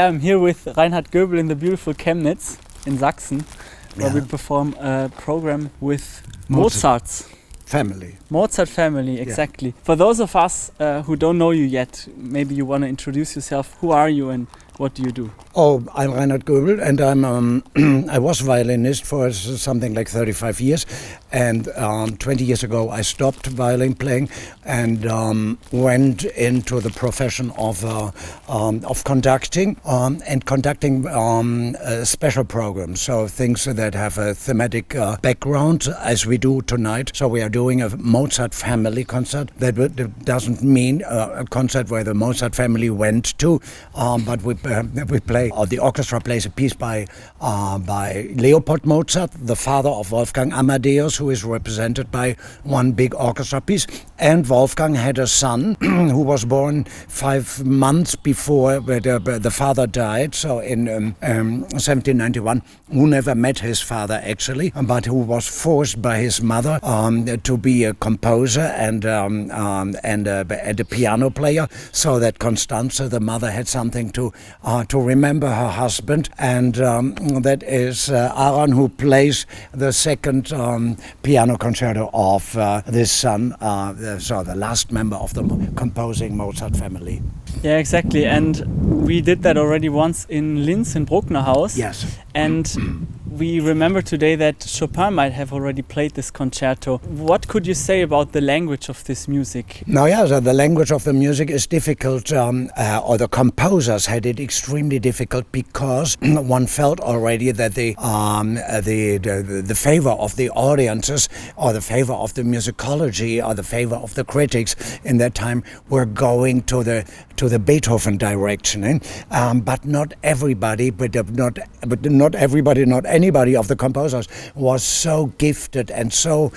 I'm here with Reinhard Goebel in the beautiful Chemnitz in Sachsen, where we perform a program with Mozart's family. Mozart family, exactly. Yeah. For those of us who don't know you yet, maybe you want to introduce yourself. Who are you and what do you do? Oh, I'm Reinhard Goebel, and I was violinist for something like 35 years, and 20 years ago I stopped violin playing and went into the profession of conducting and conducting special programs, so things that have a thematic background, as we do tonight. So we are doing a Mozart family concert. That doesn't mean a concert where the Mozart family went to, but we play, or the orchestra plays a piece by Leopold Mozart, the father of Wolfgang Amadeus, who is represented by one big orchestra piece. And Wolfgang had a son who was born 5 months before the father died, so in 1791, who never met his father actually, but who was forced by his mother to be a composer and a piano player, so that Constanze, the mother, had something to remember her husband, and that is Aaron, who plays the second piano concerto of this son, so the last member of the composing Mozart family. Yeah, exactly, and we did that already once in Linz, in Bruckner House. Yes. And we remember today that Chopin might have already played this concerto. What could you say about the language of this music? No, yeah, so the language of the music is difficult, or the composers had it extremely difficult, because one felt already that the favor of the audiences, or the favor of the musicology, or the favor of the critics in that time were going to the Beethoven direction, but not everybody, not anybody of the composers was so gifted and so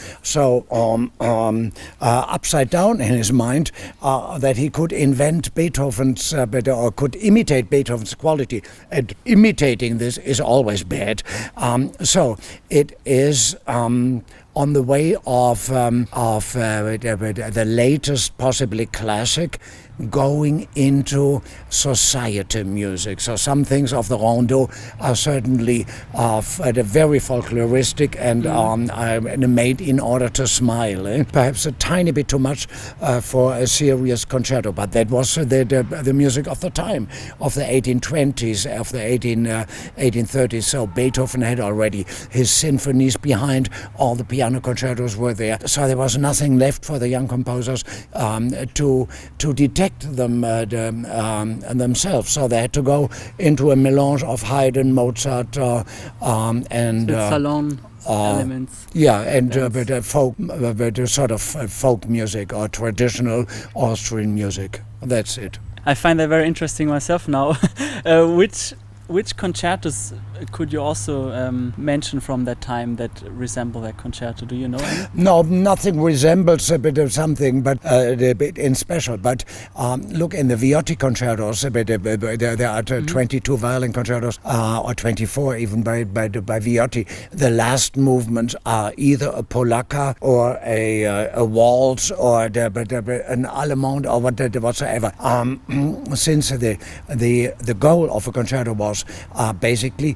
upside down in his mind that he could invent Beethoven's or could imitate Beethoven's quality. And imitating this is always bad. So it is on the way of the latest, possibly classic, going into society music. So some things of the rondo are certainly very folkloristic and made in order to smile. Perhaps a tiny bit too much for a serious concerto, but that was the music of the time, of the 1820s, of the 1830s. So Beethoven had already his symphonies behind, all the piano concertos were there. So there was nothing left for the young composers to detect them themselves. So they had to go into a melange of Haydn, Mozart, and salon elements. Yeah, and folk, sort of folk music or traditional Austrian music. That's it. I find that very interesting myself now. Which concertos could you also mention from that time that resemble that concerto? Do you know any? No, nothing resembles a bit of something, but a bit in special. But look, in the Viotti concertos, there are 22 violin concertos, or 24 even by Viotti. The last movements are either a polacca or a waltz or an allemande or whatsoever. Since the goal of a concerto was basically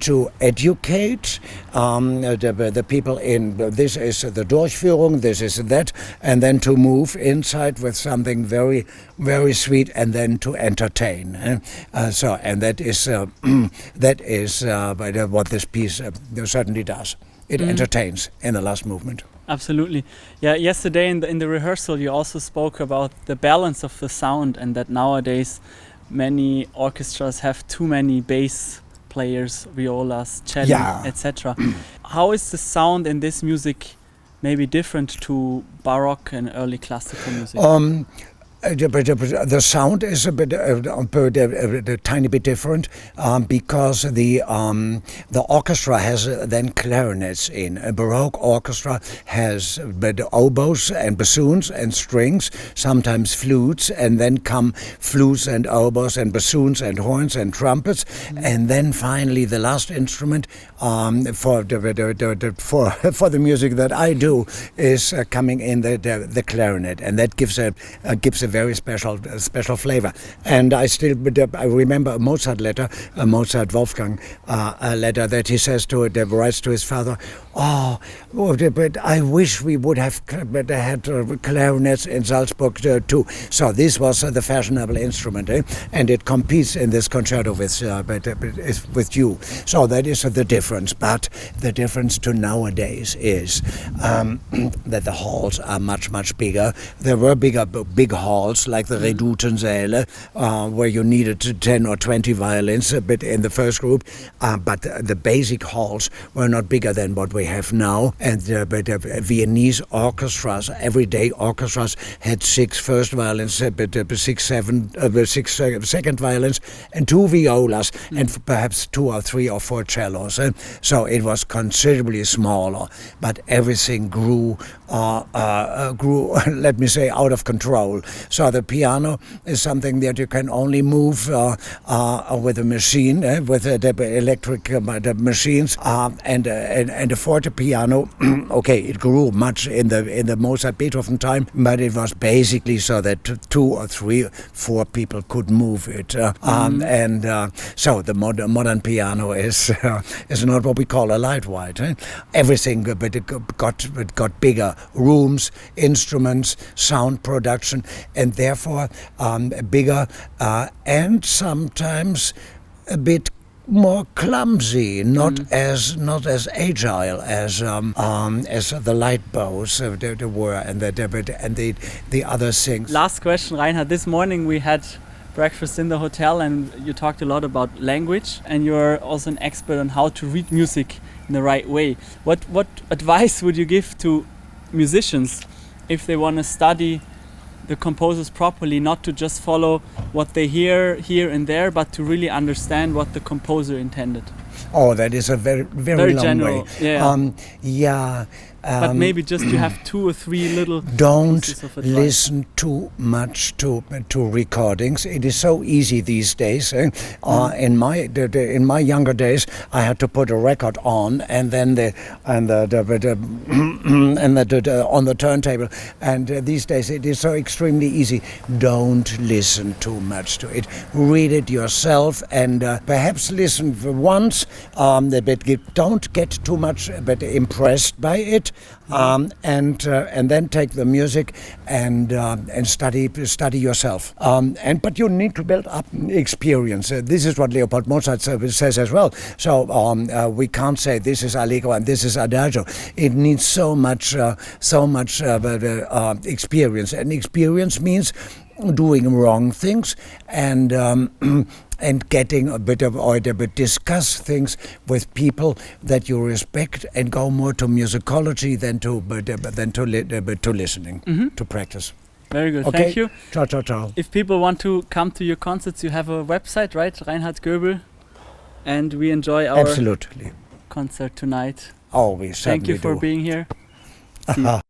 to educate the people in this is the Durchführung, this is that, and then to move inside with something very, very sweet, and then to entertain. And that is what this piece certainly does. It entertains in the last movement. Absolutely. Yeah, yesterday in the rehearsal you also spoke about the balance of the sound, and that nowadays many orchestras have too many bass players, violas, cello, etc. How is the sound in this music maybe different to Baroque and early classical music? The sound is a tiny bit different because the orchestra has then clarinets in. A Baroque orchestra has oboes and bassoons and strings, sometimes flutes, and then come flutes and oboes and bassoons and horns and trumpets, and then finally the last instrument for the music that I do is coming in the clarinet, and that gives a very special flavor. And I remember a Mozart letter, a Mozart Wolfgang a letter that he writes to his father. But I wish we would have had clarinets in Salzburg too. So this was the fashionable instrument, and it competes in this concerto with you. So that is the difference. But the difference to nowadays is that the halls are much bigger. There were big halls like the Redutensäle, where you needed 10 or 20 violins, but in the first group. But the basic halls were not bigger than what we have now. And Viennese orchestras, everyday orchestras, had 6 first violins, 6 second violins, and 2 violas, and perhaps 2 or 3 or 4 cellos. So it was considerably smaller, but everything grew, let me say, out of control. So the piano is something that you can only move with a machine, with the electric machines, and the forte piano. Okay, it grew much in the Mozart Beethoven time, but it was basically so that 2 or 3, 4 people could move it, so the modern piano is not what we call a light white. Everything, but it got bigger rooms, instruments, sound production, and therefore bigger and sometimes a bit more clumsy, not as agile as the light bows they were, and the other things. Last question, Reinhard. This morning we had breakfast in the hotel, and you talked a lot about language, and you're also an expert on how to read music in the right way. What advice would you give to musicians if they want to study the composers properly, not to just follow what they hear here and there, but to really understand what the composer intended? Oh, that is a very long general way. Yeah. But maybe just you have 2 or 3 little. Don't listen too much to recordings. It is so easy these days. In my younger days, I had to put a record on and then on the turntable. And these days, it is so extremely easy. Don't listen too much to it. Read it yourself, and perhaps listen once. But don't get too much impressed by it. And then take the music and study yourself. But you need to build up experience. This is what Leopold Mozart says as well. So we can't say this is allegro and this is adagio. It needs so much experience, and experience means doing wrong things and getting a bit discuss things with people that you respect, and go more to musicology than to listening, to practice. Very good. Okay. Thank you. Ciao. If people want to come to your concerts, you have a website, right? Reinhard Goebel, and we enjoy our absolutely concert tonight. Oh, we certainly Thank you for do. being here. See you.